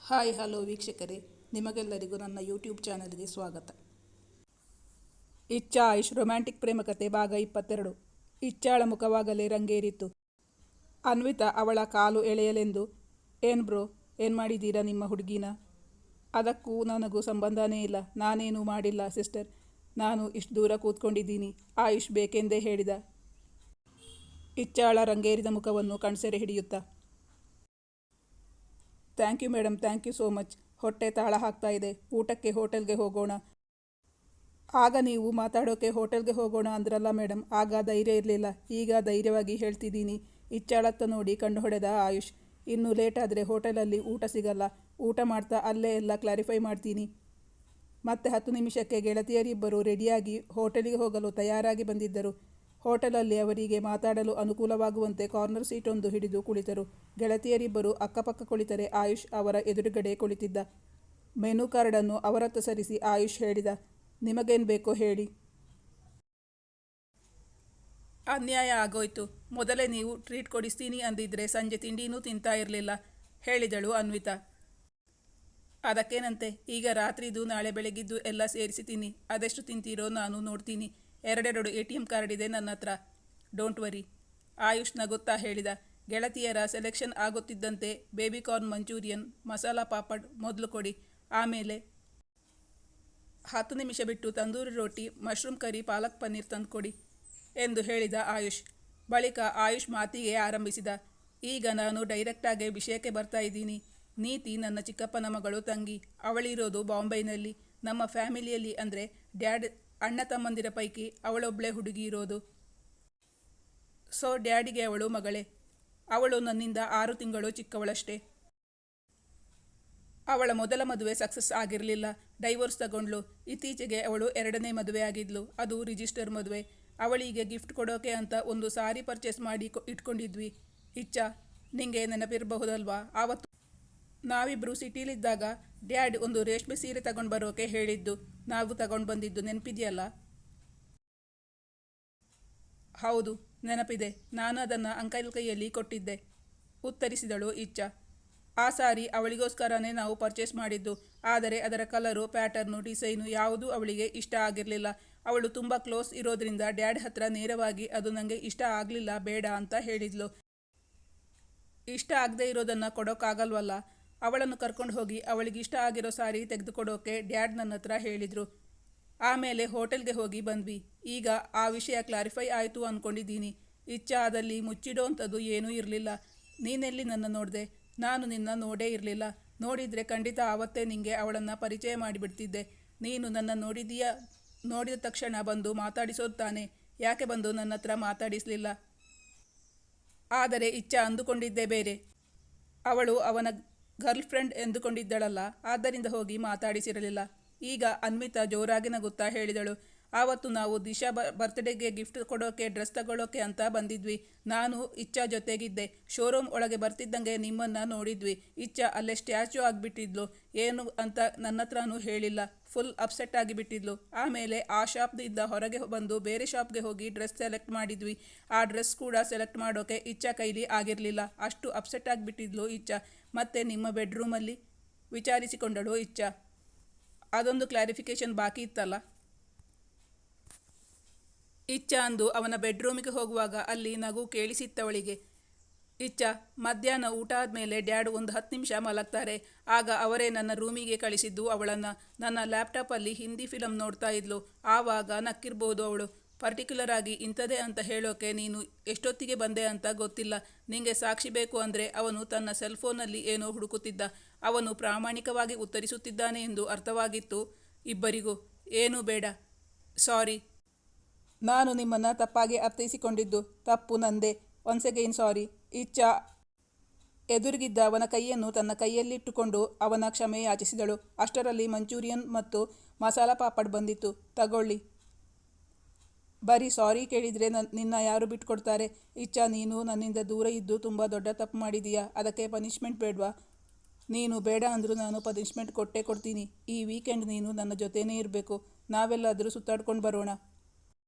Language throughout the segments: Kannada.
ಹಾಯ್ ಹಲೋ ವೀಕ್ಷಕರೇ, ನಿಮಗೆಲ್ಲರಿಗೂ ನನ್ನ ಯೂಟ್ಯೂಬ್ ಚಾನಲ್ಗೆ ಸ್ವಾಗತ. ಇಚ್ಛಾ ಆಯುಷ್ ರೊಮ್ಯಾಂಟಿಕ್ ಪ್ರೇಮಕತೆ ಭಾಗ 22. ಇಚ್ಛಾಳ ಮುಖವಾಗಲೇ ರಂಗೇರಿತ್ತು. ಅನ್ವಿತಾ ಅವಳ ಕಾಲು ಎಳೆಯಲೆಂದು, ಏನ್ ಬ್ರೋ, ಏನು ಮಾಡಿದ್ದೀರಾ ನಿಮ್ಮ ಹುಡುಗಿನ? ಅದಕ್ಕೂ ನನಗೂ ಸಂಬಂಧನೇ ಇಲ್ಲ, ನಾನೇನೂ ಮಾಡಿಲ್ಲ ಸಿಸ್ಟರ್, ನಾನು ಇಷ್ಟು ದೂರ ಕೂತ್ಕೊಂಡಿದ್ದೀನಿ, ಆಯುಷ್ ಬೇಕೆಂದೇ ಹೇಳಿದ. ಇಚ್ಛಾಳ ರಂಗೇರಿದ ಮುಖವನ್ನು ಕಣ್ಸೆರೆ ಹಿಡಿಯುತ್ತಾ, thank you madam, thank you so much. ಹೊಟ್ಟೆ ತಾಳ ಹಾಕ್ತಾ ಇದೆ, ಊಟಕ್ಕೆ ಹೋಟೆಲ್ಗೆ ಹೋಗೋಣ. ಆಗ ನೀವು ಮಾತಾಡೋಕೆ ಹೋಟೆಲ್ಗೆ ಹೋಗೋಣ ಅಂದ್ರಲ್ಲ ಮೇಡಮ್, ಆಗ ಧೈರ್ಯ ಇರಲಿಲ್ಲ, ಈಗ ಧೈರ್ಯವಾಗಿ ಹೇಳ್ತಿದ್ದೀನಿ. ಇಚ್ಛಾಳತ್ತ ನೋಡಿ ಕಣ್ಣು ಹೊಡೆದ ಆಯುಷ್. ಇನ್ನೂ ಲೇಟಾದರೆ ಹೋಟೆಲಲ್ಲಿ ಊಟ ಸಿಗಲ್ಲ, ಊಟ ಮಾಡ್ತಾ ಅಲ್ಲೇ ಎಲ್ಲ ಕ್ಲಾರಿಫೈ ಮಾಡ್ತೀನಿ. ಮತ್ತೆ 10 ನಿಮಿಷಕ್ಕೆ ಗೆಳತಿಯರಿಬ್ಬರು ರೆಡಿಯಾಗಿ ಹೋಟೆಲಿಗೆ ಹೋಗಲು ತಯಾರಾಗಿ ಬಂದಿದ್ದರು. ಹೋಟೆಲಲ್ಲಿ ಅವರಿಗೆ ಮಾತಾಡಲು ಅನುಕೂಲವಾಗುವಂತೆ ಕಾರ್ನರ್ ಸೀಟೊಂದು ಹಿಡಿದು ಕುಳಿತರು. ಗೆಳತಿಯರಿಬ್ಬರು ಅಕ್ಕಪಕ್ಕ ಕುಳಿತರೆ ಆಯುಷ್ ಅವರ ಎದುರುಗಡೆ ಕುಳಿತಿದ್ದ. ಮೆನು ಕಾರ್ಡನ್ನು ಅವರತ್ತ ಸರಿಸಿ ಆಯುಷ್ ಹೇಳಿದ, ನಿಮಗೇನು ಬೇಕೋ ಹೇಳಿ. ಅನ್ಯಾಯ ಆಗೋಯ್ತು, ಮೊದಲೇ ನೀವು ಟ್ರೀಟ್ ಕೊಡಿಸ್ತೀನಿ ಅಂದಿದ್ರೆ ಸಂಜೆ ತಿಂಡಿನೂ ತಿಂತಾ ಇರಲಿಲ್ಲ, ಹೇಳಿದಳು ಅನ್ವಿತಾ. ಅದಕ್ಕೇನಂತೆ, ಈಗ ರಾತ್ರಿದು ನಾಳೆ ಬೆಳಗಿದ್ದು ಎಲ್ಲ ಸೇರಿಸಿ ಅದೆಷ್ಟು ತಿಂತೀರೋ ನಾನು ನೋಡ್ತೀನಿ. 2 ATM ಕಾರ್ಡ್ ಇದೆ ನನ್ನ ಹತ್ರ, ಡೋಂಟ್ ವರಿ. ಆಯುಷ್ ನಗುತ್ತಾ ಹೇಳಿದ. ಗೆಳತಿಯರ ಸೆಲೆಕ್ಷನ್ ಆಗುತ್ತಿದ್ದಂತೆ ಬೇಬಿಕಾರ್ನ್ ಮಂಚೂರಿಯನ್, ಮಸಾಲ ಪಾಪಡ್ ಮೊದಲು ಕೊಡಿ, ಆಮೇಲೆ 10 ನಿಮಿಷ ಬಿಟ್ಟು ತಂದೂರಿ ರೋಟಿ, ಮಶ್ರೂಮ್ ಕರಿ, ಪಾಲಕ್ ಪನ್ನೀರ್ ತಂದು ಕೊಡಿ ಎಂದು ಹೇಳಿದ ಆಯುಷ್. ಬಳಿಕ ಆಯುಷ್ ಮಾತಿಗೆ ಆರಂಭಿಸಿದ, ಈಗ ನಾನು ಡೈರೆಕ್ಟಾಗಿ ವಿಷಯಕ್ಕೆ ಬರ್ತಾ ಇದ್ದೀನಿ. ನೀತಿ ನನ್ನ ಚಿಕ್ಕಪ್ಪನ ಮಗಳು ತಂಗಿ, ಅವಳಿರೋದು ಬಾಂಬೈನಲ್ಲಿ. ನಮ್ಮ ಫ್ಯಾಮಿಲಿಯಲ್ಲಿ ಅಂದರೆ ಡ್ಯಾಡ್ ಅಣ್ಣ ತಮ್ಮಂದಿರ ಪೈಕಿ ಅವಳೊಬ್ಬಳೇ ಹುಡುಗಿ ಇರೋದು. ಸೊ ಡ್ಯಾಡಿಗೆ ಅವಳು ಮಗಳೇ. ಅವಳು ನನ್ನಿಂದ 6 ತಿಂಗಳು ಚಿಕ್ಕವಳಷ್ಟೇ. ಅವಳ ಮೊದಲ ಮದುವೆ ಸಕ್ಸಸ್ ಆಗಿರಲಿಲ್ಲ, ಡೈವೋರ್ಸ್ ತಗೊಂಡ್ಲು. ಇತ್ತೀಚೆಗೆ ಅವಳು 2ನೇ ಮದುವೆ ಆಗಿದ್ಲು, ಅದು ರಿಜಿಸ್ಟರ್ ಮದುವೆ. ಅವಳಿಗೆ ಗಿಫ್ಟ್ ಕೊಡೋಕೆ ಅಂತ ಒಂದು ಸಾರಿ ಪರ್ಚೇಸ್ ಮಾಡಿ ಇಟ್ಕೊಂಡಿದ್ವಿ. ಇಚ್ಛಾ, ನಿಂಗೆ ನೆನಪಿರಬಹುದಲ್ವಾ, ಆವತ್ತು ನಾವಿಬ್ಬರು ಸಿಟಿಲಿದ್ದಾಗ ಡ್ಯಾಡ್ ಒಂದು ರೇಷ್ಮೆ ಸೀರೆ ತಗೊಂಡು ಬರೋಕೆ ಹೇಳಿದ್ದು, ನಾವು ತಗೊಂಡು ಬಂದಿದ್ದು ನೆನಪಿದೆಯಲ್ಲ? ಹೌದು ನೆನಪಿದೆ, ನಾನು ಅದನ್ನು ಅಂಕಲ್ ಕೈಯಲ್ಲಿ ಕೊಟ್ಟಿದ್ದೆ, ಉತ್ತರಿಸಿದಳು ಇಚ್ಛಾ. ಆ ಸಾರಿ ಅವಳಿಗೋಸ್ಕರನೇ ನಾವು ಪರ್ಚೇಸ್ ಮಾಡಿದ್ದು, ಆದರೆ ಅದರ ಕಲರು, ಪ್ಯಾಟರ್ನು, ಡಿಸೈನು ಯಾವುದೂ ಅವಳಿಗೆ ಇಷ್ಟ ಆಗಿರಲಿಲ್ಲ. ಅವಳು ತುಂಬ ಕ್ಲೋಸ್ ಇರೋದ್ರಿಂದ ಡ್ಯಾಡ್ ಹತ್ರ ನೇರವಾಗಿ ಅದು ನನಗೆ ಇಷ್ಟ ಆಗಲಿಲ್ಲ, ಬೇಡ ಅಂತ ಹೇಳಿದ್ಲು. ಇಷ್ಟ ಆಗದೆ ಇರೋದನ್ನು ಕೊಡೋಕ್ಕಾಗಲ್ವಲ್ಲ, ಅವಳನ್ನು ಕರ್ಕೊಂಡು ಹೋಗಿ ಅವಳಿಗೆ ಇಷ್ಟ ಆಗಿರೋ ಸಾರಿ ತೆಗೆದುಕೊಡೋಕೆ ಡ್ಯಾಡ್ ನನ್ನ ಹತ್ರ ಹೇಳಿದರು. ಆಮೇಲೆ ಹೋಟೆಲ್ಗೆ ಹೋಗಿ ಬಂದ್ವಿ. ಈಗ ಆ ವಿಷಯ ಕ್ಲಾರಿಫೈ ಆಯಿತು ಅಂದ್ಕೊಂಡಿದ್ದೀನಿ. ಇಚ್ಛಾ, ಅದಲ್ಲಿ ಮುಚ್ಚಿಡೋ ಅಂಥದ್ದು ಏನೂ ಇರಲಿಲ್ಲ. ನೀನೆಲ್ಲಿ ನನ್ನ ನೋಡಿದೆ? ನಾನು ನಿನ್ನ ನೋಡೇ ಇರಲಿಲ್ಲ. ನೋಡಿದರೆ ಖಂಡಿತ ಆವತ್ತೇ ನಿಂಗೆ ಅವಳನ್ನು ಪರಿಚಯ ಮಾಡಿಬಿಡ್ತಿದ್ದೆ. ನೀನು ನನ್ನ ನೋಡಿದ ತಕ್ಷಣ ಬಂದು ಮಾತಾಡಿಸೋದು ತಾನೆ, ಯಾಕೆ ಬಂದು ನನ್ನ ಹತ್ರ ಮಾತಾಡಿಸಲಿಲ್ಲ? ಆದರೆ ಇಚ್ಛಾ ಅಂದುಕೊಂಡಿದ್ದೇ ಬೇರೆ. ಅವಳು ಅವನ ಗರ್ಲ್ ಫ್ರೆಂಡ್ ಎಂದುಕೊಂಡಿದ್ದಳಲ್ಲ, ಆದ್ದರಿಂದ ಹೋಗಿ ಮಾತಾಡಿಸಿರಲಿಲ್ಲ. ಈಗ ಅನ್ವಿತಾ ಜೋರಾಗಿ ನಗುತ್ತಾ ಹೇಳಿದಳು, ಆವತ್ತು ನಾವು ದಿಶಾ ಬರ್ತ್ಡೇಗೆ ಗಿಫ್ಟ್ ಕೊಡೋಕೆ ಡ್ರೆಸ್ ತಗೊಳ್ಳೋಕೆ ಅಂತ ಬಂದಿದ್ವಿ. ನಾನು ಇಚ್ಛಾ ಜೊತೆಗಿದ್ದೆ. ಶೋರೂಮ್ ಒಳಗೆ ಬರ್ತಿದ್ದಂಗೆ ನಿಮ್ಮನ್ನು ನೋಡಿದ್ವಿ. ಇಚ್ಛಾ ಅಲ್ಲೇ ಸ್ಟ್ಯಾಚ್ಯೂ ಆಗಿಬಿಟ್ಟಿದ್ಲು, ಏನು ಅಂತ ನನ್ನ ಹತ್ರನೂ ಹೇಳಿಲ್ಲ. ಫುಲ್ ಅಪ್ಸೆಟ್ ಆಗಿಬಿಟ್ಟಿದ್ಲು. ಆಮೇಲೆ ಆ ಶಾಪ್ದಿಂದ ಹೊರಗೆ ಬಂದು ಬೇರೆ ಶಾಪ್ಗೆ ಹೋಗಿ ಡ್ರೆಸ್ ಸೆಲೆಕ್ಟ್ ಮಾಡಿದ್ವಿ. ಆ ಡ್ರೆಸ್ ಕೂಡ ಸೆಲೆಕ್ಟ್ ಮಾಡೋಕೆ ಇಚ್ಛಾ ಕೈಲಿ ಆಗಿರಲಿಲ್ಲ, ಅಷ್ಟು ಅಪ್ಸೆಟ್ ಆಗಿಬಿಟ್ಟಿದ್ಲು ಇಚ್ಛಾ. ಮತ್ತೆ ನಿಮ್ಮ ಬೆಡ್ರೂಮಲ್ಲಿ ವಿಚಾರಿಸಿಕೊಂಡಳು ಇಚ್ಛಾ. ಅದೊಂದು ಕ್ಲಾರಿಫಿಕೇಶನ್ ಬಾಕಿ ಇತ್ತಲ್ಲ? ಇಚ್ಛಾ ಅಂದು ಅವನ ಬೆಡ್ರೂಮಿಗೆ ಹೋಗುವಾಗ ಅಲ್ಲಿ ನಗು ಕೇಳಿಸಿತ್ತವಳಿಗೆ. ಇಚ್ಛಾ, ಮಧ್ಯಾಹ್ನ ಊಟ ಆದಮೇಲೆ ಡ್ಯಾಡ್ ಒಂದು 10 ನಿಮಿಷ ಮಲಗ್ತಾರೆ, ಆಗ ಅವರೇ ನನ್ನ ರೂಮಿಗೆ ಕಳಿಸಿದ್ದು ಅವಳನ್ನು. ನನ್ನ ಲ್ಯಾಪ್ಟಾಪಲ್ಲಿ ಹಿಂದಿ ಫಿಲಮ್ ನೋಡ್ತಾ ಇದ್ಲು, ಆವಾಗ ನಕ್ಕಿರ್ಬೋದು ಅವಳು. ಪರ್ಟಿಕ್ಯುಲರ್ ಆಗಿ ಇಂಥದೇ ಅಂತ ಹೇಳೋಕೆ ನೀನು ಎಷ್ಟೊತ್ತಿಗೆ ಬಂದೆ ಅಂತ ಗೊತ್ತಿಲ್ಲ. ನಿಂಗೆ ಸಾಕ್ಷಿ ಬೇಕು ಅಂದರೆ ಅವನು ತನ್ನ ಸೆಲ್ಫೋನಲ್ಲಿ ಏನೋ ಹುಡುಕುತ್ತಿದ್ದ. ಅವನು ಪ್ರಾಮಾಣಿಕವಾಗಿ ಉತ್ತರಿಸುತ್ತಿದ್ದಾನೆ ಎಂದು ಅರ್ಥವಾಗಿತ್ತು ಇಬ್ಬರಿಗೂ. ಏನೂ ಬೇಡ, ಸಾರಿ, ನಾನು ನಿಮ್ಮನ್ನು ತಪ್ಪಾಗಿ ಅರ್ಥೈಸಿಕೊಂಡಿದ್ದು ತಪ್ಪು ನಂದೆ, ಒನ್ಸ್ ಅಗೈನ್ ಸಾರಿ. ಇಚ್ಛಾ ಎದುರಿಗಿದ್ದ ಅವನ ಕೈಯನ್ನು ತನ್ನ ಕೈಯಲ್ಲಿಟ್ಟುಕೊಂಡು ಅವನ ಕ್ಷಮೆ ಯಾಚಿಸಿದಳು. ಅಷ್ಟರಲ್ಲಿ ಮಂಚೂರಿಯನ್ ಮತ್ತು ಮಸಾಲ ಪಾಪಡ್ ಬಂದಿತ್ತು. ತಗೊಳ್ಳಿ. ಬರೀ ಸಾರಿ ಕೇಳಿದರೆ ನಿನ್ನ ಯಾರು ಬಿಟ್ಕೊಡ್ತಾರೆ? ಇಚ್ಛಾ, ನೀನು ನನ್ನಿಂದ ದೂರ ಇದ್ದು ತುಂಬ ದೊಡ್ಡ ತಪ್ಪು ಮಾಡಿದೀಯಾ, ಅದಕ್ಕೆ ಪನಿಷ್ಮೆಂಟ್ ಬೇಡವಾ? ನೀನು ಬೇಡ ಅಂದರೂ ನಾನು ಪನಿಷ್ಮೆಂಟ್ ಕೊಟ್ಟೇ ಕೊಡ್ತೀನಿ. ಈ ವೀಕೆಂಡ್ ನೀನು ನನ್ನ ಜೊತೆನೇ ಇರಬೇಕು, ನಾವೆಲ್ಲಾದರೂ ಸುತ್ತಾಡ್ಕೊಂಡು ಬರೋಣ.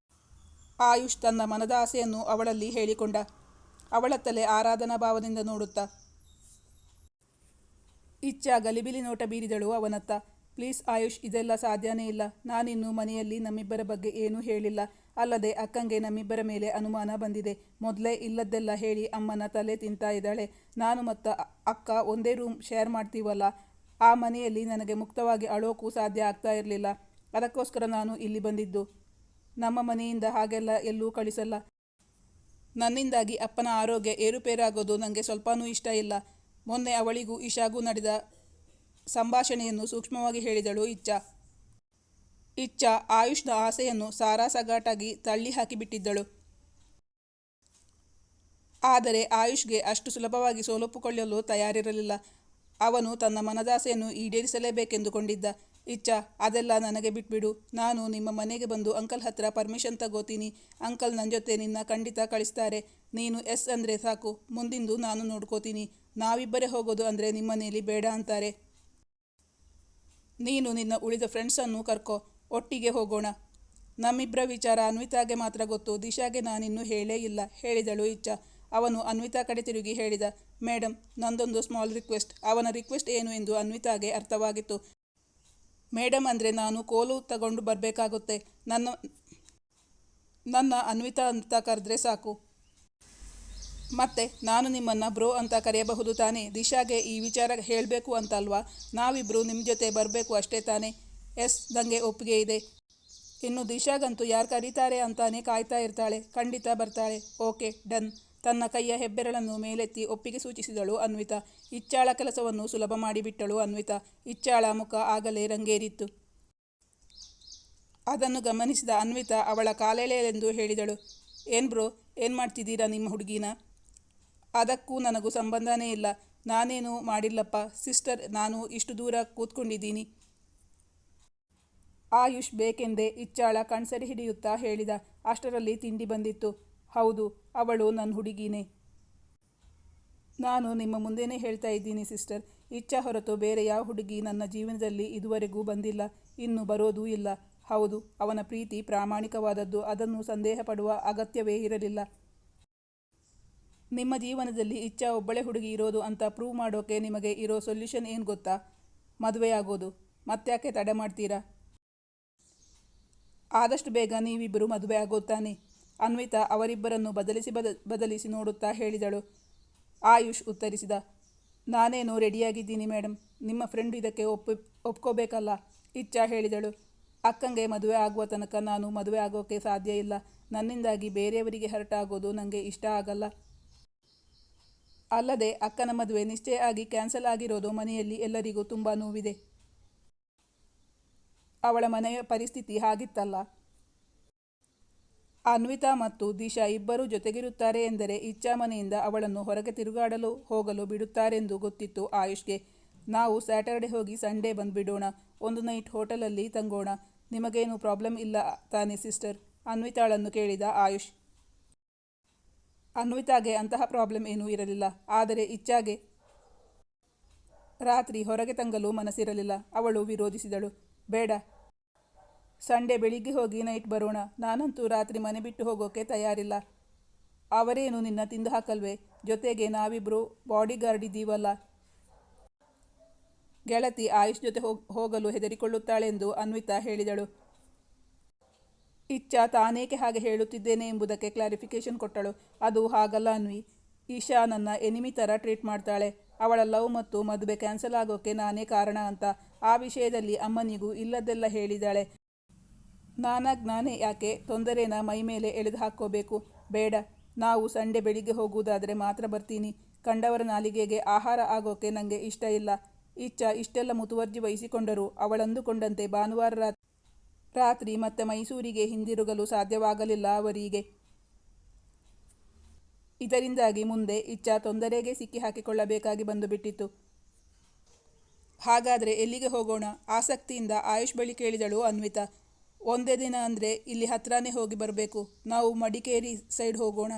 ಆಯುಷ್ ತನ್ನ ಮನದ ಆಸೆಯನ್ನು ಅವಳಲ್ಲಿ ಹೇಳಿಕೊಂಡ. ಅವಳತ್ತಲೇ ಆರಾಧನಾ ಭಾವದಿಂದ ನೋಡುತ್ತಾ, ಇಚ್ಛಾ ಗಲಿಬಿಲಿ ನೋಟ ಬೀರಿದಳು ಅವನತ್ತ. ಪ್ಲೀಸ್ ಆಯುಷ್, ಇದೆಲ್ಲ ಸಾಧ್ಯನೇ ಇಲ್ಲ. ನಾನಿನ್ನು ಮನೆಯಲ್ಲಿ ನಮ್ಮಿಬ್ಬರ ಬಗ್ಗೆ ಏನೂ ಹೇಳಿಲ್ಲ. ಅಲ್ಲದೆ ಅಕ್ಕಂಗೆ ನಮ್ಮಿಬ್ಬರ ಮೇಲೆ ಅನುಮಾನ ಬಂದಿದೆ. ಮೊದಲೇ ಇಲ್ಲದ್ದೆಲ್ಲ ಹೇಳಿ ಅಮ್ಮನ ತಲೆ ತಿಂತಾ ಇದ್ದಾಳೆ. ನಾನು ಮತ್ತು ಅಕ್ಕ ಒಂದೇ ರೂಮ್ ಶೇರ್ ಮಾಡ್ತೀವಲ್ಲ, ಆ ಮನೆಯಲ್ಲಿ ನನಗೆ ಮುಕ್ತವಾಗಿ ಅಳೋಕ್ಕೂ ಸಾಧ್ಯ ಆಗ್ತಾ ಇರಲಿಲ್ಲ. ಅದಕ್ಕೋಸ್ಕರ ನಾನು ಇಲ್ಲಿ ಬಂದಿದ್ದು. ನಮ್ಮ ಮನೆಯಿಂದ ಹಾಗೆಲ್ಲ ಎಲ್ಲೂ ಕಳಿಸಲ್ಲ. ನನ್ನಿಂದಾಗಿ ಅಪ್ಪನ ಆರೋಗ್ಯ ಏರುಪೇರಾಗೋದು ನನಗೆ ಸ್ವಲ್ಪನೂ ಇಷ್ಟ ಇಲ್ಲ. ಮೊನ್ನೆ ಅವಳಿಗೂ ಇಶಾಗೂ ನಡೆದ ಸಂಭಾಷಣೆಯನ್ನು ಸೂಕ್ಷ್ಮವಾಗಿ ಹೇಳಿದಳು ಇಚ್ಛಾ ಆಯುಷ್ನ ಆಸೆಯನ್ನು ಸಾರಾಸಗಟಾಗಿ ತಳ್ಳಿ ಹಾಕಿಬಿಟ್ಟಿದ್ದಳು. ಆದರೆ ಆಯುಷ್ಗೆ ಅಷ್ಟು ಸುಲಭವಾಗಿ ಸೋಲೊಪ್ಪಿಕೊಳ್ಳಲು ತಯಾರಿರಲಿಲ್ಲ. ಅವನು ತನ್ನ ಮನದಾಸೆಯನ್ನು ಈಡೇರಿಸಲೇಬೇಕೆಂದುಕೊಂಡಿದ್ದ. ಇಚ್ಛಾ, ಅದೆಲ್ಲ ನನಗೆ ಬಿಟ್ಬಿಡು. ನಾನು ನಿಮ್ಮ ಮನೆಗೆ ಬಂದು ಅಂಕಲ್ ಹತ್ರ ಪರ್ಮಿಷನ್ ತಗೋತೀನಿ. ಅಂಕಲ್ ನನ್ನ ಜೊತೆ ನಿನ್ನ ಖಂಡಿತ ಕಳಿಸ್ತಾರೆ. ನೀನು ಎಸ್ ಅಂದರೆ ಸಾಕು, ಮುಂದಿಂದು ನಾನು ನೋಡ್ಕೋತೀನಿ. ನಾವಿಬ್ಬರೇ ಹೋಗೋದು ಅಂದರೆ ನಿಮ್ಮನೇಲಿ ಬೇಡ ಅಂತಾರೆ. ನೀನು ನಿನ್ನ ಉಳಿದ ಫ್ರೆಂಡ್ಸನ್ನು ಕರ್ಕೋ, ಒಟ್ಟಿಗೆ ಹೋಗೋಣ. ನಮ್ಮಿಬ್ಬರ ವಿಚಾರ ಅನ್ವಿತಾಗೆ ಮಾತ್ರ ಗೊತ್ತು. ದಿಶಾಗೆ ನಾನಿನ್ನೂ ಹೇಳೇ ಇಲ್ಲ, ಹೇಳಿದಳು ಇಚ್ಛಾ. ಅವನು ಅನ್ವಿತಾ ಕಡೆ ತಿರುಗಿ ಹೇಳಿದ, ಮೇಡಮ್, ನಂದೊಂದು ಸ್ಮಾಲ್ ರಿಕ್ವೆಸ್ಟ್. ಅವನ ರಿಕ್ವೆಸ್ಟ್ ಏನು ಎಂದು ಅನ್ವಿತಾಗೆ ಅರ್ಥವಾಗಿತ್ತು. ಮೇಡಮ್ ಅಂದರೆ ನಾನು ಕೋಲು ತಗೊಂಡು ಬರಬೇಕಾಗುತ್ತೆ. ನನ್ನ ಅನ್ವಿತಾ ಅಂತ ಕರೆದ್ರೆ ಸಾಕು. ಮತ್ತೆ ನಾನು ನಿಮ್ಮನ್ನು ಬ್ರೋ ಅಂತ ಕರೆಯಬಹುದು ತಾನೇ? ದಿಶಾಗೆ ಈ ವಿಚಾರ ಹೇಳಬೇಕು ಅಂತಲ್ವಾ? ನಾವಿಬ್ಬರು ನಿಮ್ಮ ಜೊತೆ ಬರಬೇಕು ಅಷ್ಟೇ ತಾನೇ? ಎಸ್, ನನಗೆ ಒಪ್ಪಿಗೆ ಇದೆ. ಇನ್ನು ದಿಶಾಗಂತೂ ಯಾರು ಕರೀತಾರೆ ಅಂತಾನೆ ಕಾಯ್ತಾ ಇರ್ತಾಳೆ. ಖಂಡಿತ ಬರ್ತಾಳೆ. Okay, done. ತನ್ನ ಕೈಯ ಹೆಬ್ಬೆರಳನ್ನು ಮೇಲೆತ್ತಿ ಒಪ್ಪಿಗೆ ಸೂಚಿಸಿದಳು ಅನ್ವಿತಾ. ಇಚ್ಛಾಳ ಕೆಲಸವನ್ನು ಸುಲಭ ಮಾಡಿಬಿಟ್ಟಳು ಅನ್ವಿತಾ. ಇಚ್ಛಾಳ ಮುಖ ಆಗಲೇ ರಂಗೇರಿತ್ತು. ಅದನ್ನು ಗಮನಿಸಿದ ಅನ್ವಿತಾ ಅವಳ ಕಾಲೆಳೆಯಲೆಂದು ಹೇಳಿದಳು, ಏನು ಬ್ರೋ, ಏನು ಮಾಡ್ತಿದ್ದೀರಾ ನಿಮ್ಮ ಹುಡುಗಿನ? ಅದಕ್ಕೂ ನನಗೂ ಸಂಬಂಧನೇ ಇಲ್ಲ. ನಾನೇನು ಮಾಡಿಲ್ಲಪ್ಪ ಸಿಸ್ಟರ್, ನಾನು ಇಷ್ಟು ದೂರ ಕೂತ್ಕೊಂಡಿದ್ದೀನಿ. ಆಯುಷ್ ಬೇಕೆಂದೇ ಇಚ್ಛಾಳ ಕಣ್ಸರಿ ಹಿಡಿಯುತ್ತಾ ಹೇಳಿದ. ಅಷ್ಟರಲ್ಲಿ ತಿಂಡಿ ಬಂದಿತ್ತು. ಹೌದು, ಅವಳು ನನ್ನ ಹುಡುಗಿನೇ. ನಾನು ನಿಮ್ಮ ಮುಂದೆನೇ ಹೇಳ್ತಾ ಇದ್ದೀನಿ ಸಿಸ್ಟರ್. ಇಚ್ಛಾ ಹೊರತು ಬೇರೆ ಯಾವ ಹುಡುಗಿ ನನ್ನ ಜೀವನದಲ್ಲಿ ಇದುವರೆಗೂ ಬಂದಿಲ್ಲ, ಇನ್ನು ಬರೋದೂ ಇಲ್ಲ. ಹೌದು, ಅವನ ಪ್ರೀತಿ ಪ್ರಾಮಾಣಿಕವಾದದ್ದು, ಅದನ್ನು ಸಂದೇಹ ಪಡುವ ಅಗತ್ಯವೇ ಇರಲಿಲ್ಲ. ನಿಮ್ಮ ಜೀವನದಲ್ಲಿ ಇಚ್ಛಾ ಒಬ್ಬಳೇ ಹುಡುಗಿ ಇರೋದು ಅಂತ ಪ್ರೂವ್ ಮಾಡೋಕೆ ನಿಮಗೆ ಇರೋ ಸೊಲ್ಯೂಷನ್ ಏನು ಗೊತ್ತಾ? ಮದುವೆಯಾಗೋದು. ಮತ್ತ್ಯಾಕೆ ತಡೆ ಮಾಡ್ತೀರಾ? ಆದಷ್ಟು ಬೇಗ ನೀವಿಬ್ಬರು ಮದುವೆ ಆಗೋತಾನೆ. ಅನ್ವಿತಾ ಅವರಿಬ್ಬರನ್ನು ಬದಲಿಸಿ ನೋಡುತ್ತಾ ಹೇಳಿದಳು. ಆಯುಷ್ ಉತ್ತರಿಸಿದ, ನಾನೇನು ರೆಡಿಯಾಗಿದ್ದೀನಿ ಮೇಡಮ್. ನಿಮ್ಮ ಫ್ರೆಂಡ್ ಇದಕ್ಕೆ ಒಪ್ಕೋಬೇಕಲ್ಲ. ಇಚ್ಛಾ ಹೇಳಿದಳು, ಅಕ್ಕಂಗೆ ಮದುವೆ ಆಗುವ ತನಕ ನಾನು ಮದುವೆ ಆಗೋಕ್ಕೆ ಸಾಧ್ಯ ಇಲ್ಲ. ನನ್ನಿಂದಾಗಿ ಬೇರೆಯವರಿಗೆ ಹರ್ಟ್ ಆಗೋದು ನನಗೆ ಇಷ್ಟ ಆಗಲ್ಲ. ಅಲ್ಲದೆ ಅಕ್ಕನ ಮದುವೆ ನಿಶ್ಚಯ ಆಗಿ ಕ್ಯಾನ್ಸಲ್ ಆಗಿರೋದು ಮನೆಯಲ್ಲಿ ಎಲ್ಲರಿಗೂ ತುಂಬ ನೋವಿದೆ. ಅವಳ ಮನೆಯ ಪರಿಸ್ಥಿತಿ ಹಾಗಿತ್ತಲ್ಲ. ಅನ್ವಿತಾ ಮತ್ತು ದಿಶಾ ಇಬ್ಬರೂ ಜೊತೆಗಿರುತ್ತಾರೆ ಎಂದರೆ ಇಚ್ಛಾ ಮನೆಯಿಂದ ಅವಳನ್ನು ಹೊರಗೆ ತಿರುಗಾಡಲು ಹೋಗಲು ಬಿಡುತ್ತಾರೆಂದು ಗೊತ್ತಿತ್ತು ಆಯುಷ್ಗೆ. ನಾವು ಸ್ಯಾಟರ್ಡೆ ಹೋಗಿ ಸಂಡೇ ಬಂದುಬಿಡೋಣ. ಒಂದು ನೈಟ್ ಹೋಟೆಲಲ್ಲಿ ತಂಗೋಣ. ನಿಮಗೇನು ಪ್ರಾಬ್ಲಮ್ ಇಲ್ಲ ತಾನೇ ಸಿಸ್ಟರ್? ಅನ್ವಿತಾಳನ್ನು ಕೇಳಿದ ಆಯುಷ್. ಅನ್ವಿತಾಗೆ ಅಂತಹ ಪ್ರಾಬ್ಲಮ್ ಏನೂ ಇರಲಿಲ್ಲ. ಆದರೆ ಇಚ್ಛಾಗೆ ರಾತ್ರಿ ಹೊರಗೆ ತಂಗಲು ಮನಸ್ಸಿರಲಿಲ್ಲ. ಅವಳು ವಿರೋಧಿಸಿದಳು. ಬೇಡ, ಸಂಡೇ ಬೆಳಿಗ್ಗೆ ಹೋಗಿ ನೈಟ್ ಬರೋಣ. ನಾನಂತೂ ರಾತ್ರಿ ಮನೆ ಬಿಟ್ಟು ಹೋಗೋಕ್ಕೆ ತಯಾರಿಲ್ಲ. ಅವರೇನು ನಿನ್ನ ತಿಂದು ಹಾಕಲ್ವೇ? ಜೊತೆಗೆ ನಾವಿಬ್ಬರು ಬಾಡಿಗಾರ್ಡ್ ಇದ್ದೀವಲ್ಲ. ಗೆಳತಿ ಆಯುಷ್ ಜೊತೆ ಹೋಗಲು ಹೆದರಿಕೊಳ್ಳುತ್ತಾಳೆಂದು ಅನ್ವಿತಾ ಹೇಳಿದಳು. ಇಚ್ಛಾ ತಾನೇಕೆ ಹಾಗೆ ಹೇಳುತ್ತಿದ್ದೇನೆ ಎಂಬುದಕ್ಕೆ ಕ್ಲಾರಿಫಿಕೇಶನ್ ಕೊಟ್ಟಳು. ಅದು ಹಾಗಲ್ಲ ಅನ್ವಿ. ಈಶಾ ನನ್ನ ಎನಿಮಿ ಥರ ಟ್ರೀಟ್ ಮಾಡ್ತಾಳೆ. ಅವಳ ಲವ್ ಮತ್ತು ಮದುವೆ ಕ್ಯಾನ್ಸಲ್ ಆಗೋಕ್ಕೆ ನಾನೇ ಕಾರಣ ಅಂತ ಆ ವಿಷಯದಲ್ಲಿ ಅಮ್ಮನಿಗೂ ಇಲ್ಲದೆಲ್ಲ ಹೇಳಿದ್ದಾಳೆ. ನಾನೇ ಯಾಕೆ ತೊಂದರೆನ ಮೈ ಮೇಲೆ ಎಳೆದು ಹಾಕ್ಕೋಬೇಕು? ಬೇಡ, ನಾವು ಸಂಡೇ ಬೆಳಿಗ್ಗೆ ಹೋಗುವುದಾದರೆ ಮಾತ್ರ ಬರ್ತೀನಿ. ಕಂಡವರ ನಾಲಿಗೆಗೆ ಆಹಾರ ಆಗೋಕ್ಕೆ ನನಗೆ ಇಷ್ಟ ಇಲ್ಲ. ಇಚ್ಛಾ ಇಷ್ಟೆಲ್ಲ ಮುತುವರ್ಜಿ ವಹಿಸಿಕೊಂಡರೂ ಅವಳಂದುಕೊಂಡಂತೆ ಭಾನುವಾರ ರಾತ್ರಿ ಮತ್ತೆ ಮೈಸೂರಿಗೆ ಹಿಂದಿರುಗಲು ಸಾಧ್ಯವಾಗಲಿಲ್ಲ ಅವರಿಗೆ. ಇದರಿಂದಾಗಿ ಮುಂದೆ ಇಚ್ಛಾ ತೊಂದರೆಗೆ ಸಿಕ್ಕಿ ಹಾಕಿಕೊಳ್ಳಬೇಕಾಗಿ ಬಂದುಬಿಟ್ಟಿತ್ತು. ಹಾಗಾದರೆ ಎಲ್ಲಿಗೆ ಹೋಗೋಣ? ಆಸಕ್ತಿಯಿಂದ ಆಯುಷ್ ಬಳಿ ಕೇಳಿದಳು ಅನ್ವಿತಾ. ಒಂದೇ ದಿನ ಅಂದರೆ ಇಲ್ಲಿ ಹತ್ರನೇ ಹೋಗಿ ಬರಬೇಕು. ನಾವು ಮಡಿಕೇರಿ ಸೈಡ್ ಹೋಗೋಣ.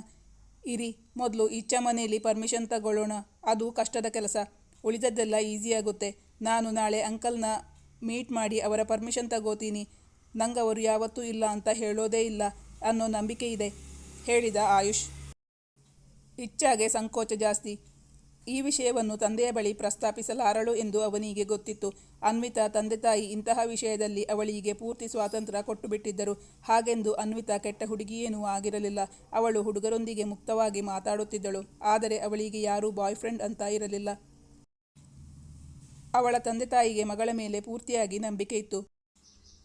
ಇರಿ, ಮೊದಲು ಇಚ್ಛಾ ಮನೆಯಲ್ಲಿ ಪರ್ಮಿಷನ್ ತಗೊಳ್ಳೋಣ. ಅದು ಕಷ್ಟದ ಕೆಲಸ. ಉಳಿದದ್ದೆಲ್ಲ ಈಸಿಯಾಗುತ್ತೆ. ನಾನು ನಾಳೆ ಅಂಕಲ್ನ ಮೀಟ್ ಮಾಡಿ ಅವರ ಪರ್ಮಿಷನ್ ತಗೋತೀನಿ. ನಂಗವರು ಯಾವತ್ತೂ ಇಲ್ಲ ಅಂತ ಹೇಳೋದೇ ಇಲ್ಲ ಅನ್ನೋ ನಂಬಿಕೆ ಇದೆ, ಹೇಳಿದ ಆಯುಷ್. ಇಚ್ಛಾಗೆ ಸಂಕೋಚ ಜಾಸ್ತಿ. ಈ ವಿಷಯವನ್ನು ತಂದೆಯ ಬಳಿ ಪ್ರಸ್ತಾಪಿಸಲಾರಳು ಎಂದು ಅವನಿಗೆ ಗೊತ್ತಿತ್ತು. ಅನ್ವಿತಾ ತಂದೆ ತಾಯಿ ಇಂತಹ ವಿಷಯದಲ್ಲಿ ಅವಳಿಗೆ ಪೂರ್ತಿ ಸ್ವಾತಂತ್ರ್ಯ ಕೊಟ್ಟುಬಿಟ್ಟಿದ್ದರು. ಹಾಗೆಂದು ಅನ್ವಿತಾ ಕೆಟ್ಟ ಹುಡುಗಿಯೇನೂ ಆಗಿರಲಿಲ್ಲ. ಅವಳು ಹುಡುಗರೊಂದಿಗೆ ಮುಕ್ತವಾಗಿ ಮಾತಾಡುತ್ತಿದ್ದಳು. ಆದರೆ ಅವಳಿಗೆ ಯಾರೂ ಬಾಯ್ ಫ್ರೆಂಡ್ ಅಂತ ಇರಲಿಲ್ಲ. ಅವಳ ತಂದೆ ತಾಯಿಗೆ ಮಗಳ ಮೇಲೆ ಪೂರ್ತಿಯಾಗಿ ನಂಬಿಕೆ ಇತ್ತು.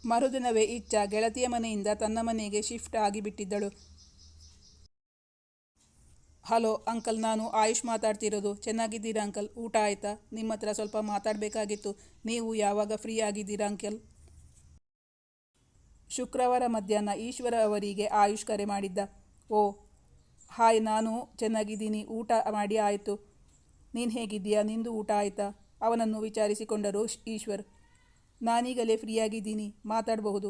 ಮರುದಿನವೇ ಇಚ್ಛಾ ಗೆಳತಿಯ ಮನೆಯಿಂದ ತನ್ನ ಮನೆಗೆ ಶಿಫ್ಟ್ ಆಗಿಬಿಟ್ಟಿದ್ದಳು. ಹಲೋ ಅಂಕಲ್, ನಾನು ಆಯುಷ್ ಮಾತಾಡ್ತಿರೋದು. ಚೆನ್ನಾಗಿದ್ದೀರಾ ಅಂಕಲ್? ಊಟ ಆಯ್ತಾ? ನಿಮ್ಮ ಹತ್ರ ಸ್ವಲ್ಪ ಮಾತಾಡಬೇಕಾಗಿತ್ತು. ನೀವು ಯಾವಾಗ ಫ್ರೀ ಆಗಿದ್ದೀರಾ ಅಂಕಲ್? ಶುಕ್ರವಾರ ಮಧ್ಯಾಹ್ನ ಈಶ್ವರ ಅವರಿಗೆ ಆಯುಷ್ ಕರೆ ಮಾಡಿದ್ದ. ಓ ಹಾಯ್, ನಾನು ಚೆನ್ನಾಗಿದ್ದೀನಿ. ಊಟ ಮಾಡಿ ಆಯಿತು. ನೀನು ಹೇಗಿದ್ದೀಯಾ? ನಿಂದು ಊಟ ಆಯಿತಾ? ಅವನನ್ನು ವಿಚಾರಿಸಿಕೊಂಡರು ಈಶ್ವರ್. ನಾನೀಗಲೇ ಫ್ರೀಯಾಗಿದ್ದೀನಿ, ಮಾತಾಡಬಹುದು.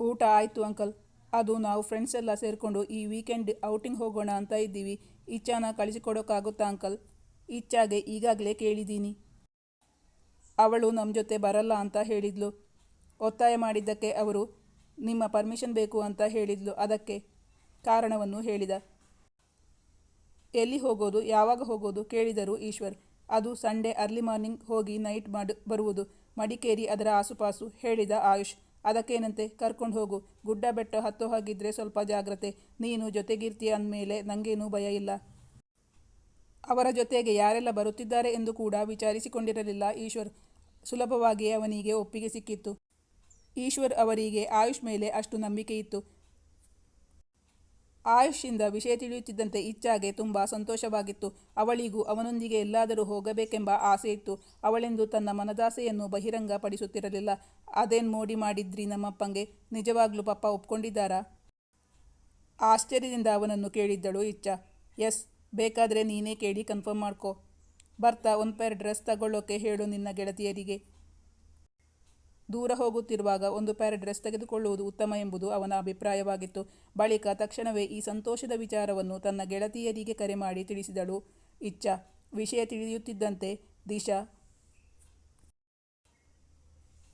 ಊಟ ಆಯಿತು ಅಂಕಲ್. ಅದು ನಾವು ಫ್ರೆಂಡ್ಸ್ ಎಲ್ಲ ಸೇರಿಕೊಂಡು ಈ ವೀಕೆಂಡ್ ಔಟಿಂಗ್ ಹೋಗೋಣ ಅಂತ ಇದ್ದೀವಿ. ಇಚ್ಛಾನ ಕಳಿಸಿಕೊಡೋಕ್ಕಾಗುತ್ತಾ ಅಂಕಲ್? ಇಚ್ಛಾಗೆ ಈಗಾಗಲೇ ಕೇಳಿದ್ದೀನಿ. ಅವಳು ನಮ್ಮ ಜೊತೆ ಬರಲ್ಲ ಅಂತ ಹೇಳಿದ್ಲು. ಒತ್ತಾಯ ಮಾಡಿದ್ದಕ್ಕೆ ಅವರು ನಿಮ್ಮ ಪರ್ಮಿಷನ್ ಬೇಕು ಅಂತ ಹೇಳಿದ್ಲು. ಅದಕ್ಕೆ ಕಾರಣವನ್ನು ಹೇಳಿದ. ಎಲ್ಲಿ ಹೋಗೋದು? ಯಾವಾಗ ಹೋಗೋದು? ಕೇಳಿದರು ಈಶ್ವರ್. ಅದು ಸಂಡೇ ಅರ್ಲಿ ಮಾರ್ನಿಂಗ್ ಹೋಗಿ ನೈಟ್ ಬರುವುದು. ಮಡಿಕೇರಿ ಅದರ ಆಸುಪಾಸು, ಹೇಳಿದ ಆಯುಷ್. ಅದಕ್ಕೇನಂತೆ, ಕರ್ಕೊಂಡು ಹೋಗು. ಗುಡ್ಡ ಬೆಟ್ಟ ಹತ್ತೋ ಹಾಗಿದ್ರೆ ಸ್ವಲ್ಪ ಜಾಗ್ರತೆ. ನೀನು ಜೊತೆಗಿರ್ತೀಯ ಅಂದಮೇಲೆ ನನಗೇನೂ ಭಯ ಇಲ್ಲ. ಅವರ ಜೊತೆಗೆ ಯಾರೆಲ್ಲ ಬರುತ್ತಿದ್ದಾರೆ ಎಂದು ಕೂಡ ವಿಚಾರಿಸಿಕೊಂಡಿರಲಿಲ್ಲ ಈಶ್ವರ್. ಸುಲಭವಾಗಿ ಅವನಿಗೆ ಒಪ್ಪಿಗೆ ಸಿಕ್ಕಿತ್ತು. ಈಶ್ವರ್ ಅವರಿಗೆ ಆಯುಷ್ ಮೇಲೆ ಅಷ್ಟು ನಂಬಿಕೆ ಇತ್ತು. ಆಯುಷಿಂದ ವಿಷಯ ತಿಳಿಯುತ್ತಿದ್ದಂತೆ ಇಚ್ಛಾಗೆ ತುಂಬ ಸಂತೋಷವಾಗಿತ್ತು. ಅವಳಿಗೂ ಅವನೊಂದಿಗೆ ಎಲ್ಲಾದರೂ ಹೋಗಬೇಕೆಂಬ ಆಸೆ ಇತ್ತು. ಅವಳೆಂದು ತನ್ನ ಮನದಾಸೆಯನ್ನು ಬಹಿರಂಗ ಪಡಿಸುತ್ತಿರಲಿಲ್ಲ. ಅದೇನು ಮೋಡಿ ಮಾಡಿದ್ರಿ ನಮ್ಮಪ್ಪಂಗೆ? ನಿಜವಾಗ್ಲೂ ಪಪ್ಪ ಒಪ್ಕೊಂಡಿದ್ದಾರಾ? ಆಶ್ಚರ್ಯದಿಂದ ಅವನನ್ನು ಕೇಳಿದ್ದಳು ಇಚ್ಛಾ. ಎಸ್, ಬೇಕಾದರೆ ನೀನೇ ಕೇಳಿ ಕನ್ಫರ್ಮ್ ಮಾಡ್ಕೊ. ಬರ್ತಾ ಒಂದು ಪೇರ್ ಡ್ರೆಸ್ ತಗೊಳ್ಳೋಕೆ ಹೇಳು ನಿನ್ನ ಗೆಳತಿಯರಿಗೆ. ದೂರ ಹೋಗುತ್ತಿರುವಾಗ ಒಂದು ಪೇರ್ ಡ್ರೆಸ್ ತೆಗೆದುಕೊಳ್ಳುವುದು ಉತ್ತಮ ಎಂಬುದು ಅವನ ಅಭಿಪ್ರಾಯವಾಗಿತ್ತು. ಬಳಿಕ ತಕ್ಷಣವೇ ಈ ಸಂತೋಷದ ವಿಚಾರವನ್ನು ತನ್ನ ಗೆಳತಿಯರಿಗೆ ಕರೆ ಮಾಡಿ ತಿಳಿಸಿದಳು ಇಚ್ಛಾ. ವಿಷಯ ತಿಳಿಯುತ್ತಿದ್ದಂತೆ ದಿಶಾ,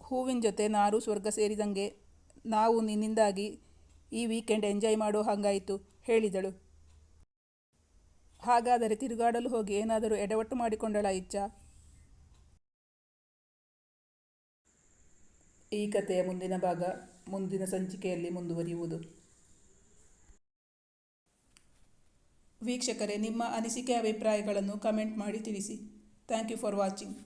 ಹೂವಿನ ಜೊತೆ ನಾರು ಸ್ವರ್ಗ ಸೇರಿದಂಗೆ. ನಾವು ನಿನ್ನಿಂದಾಗಿ ಈ ವೀಕೆಂಡ್ ಎಂಜಾಯ್ ಮಾಡೋ ಹಾಗಾಯಿತು, ಹೇಳಿದಳು. ಹಾಗಾದರೆ ತಿರುಗಾಡಲು ಹೋಗಿ ಏನಾದರೂ ಎಡವಟ್ಟು ಮಾಡಿಕೊಂಡಳ ಇಚ್ಛಾ? ಈ ಕಥೆಯ ಮುಂದಿನ ಭಾಗ ಮುಂದಿನ ಸಂಚಿಕೆಯಲ್ಲಿ ಮುಂದುವರಿಯುವುದು. ವೀಕ್ಷಕರೇ, ನಿಮ್ಮ ಅನಿಸಿಕೆ ಅಭಿಪ್ರಾಯಗಳನ್ನು ಕಮೆಂಟ್ ಮಾಡಿ ತಿಳಿಸಿ. Thank you for watching.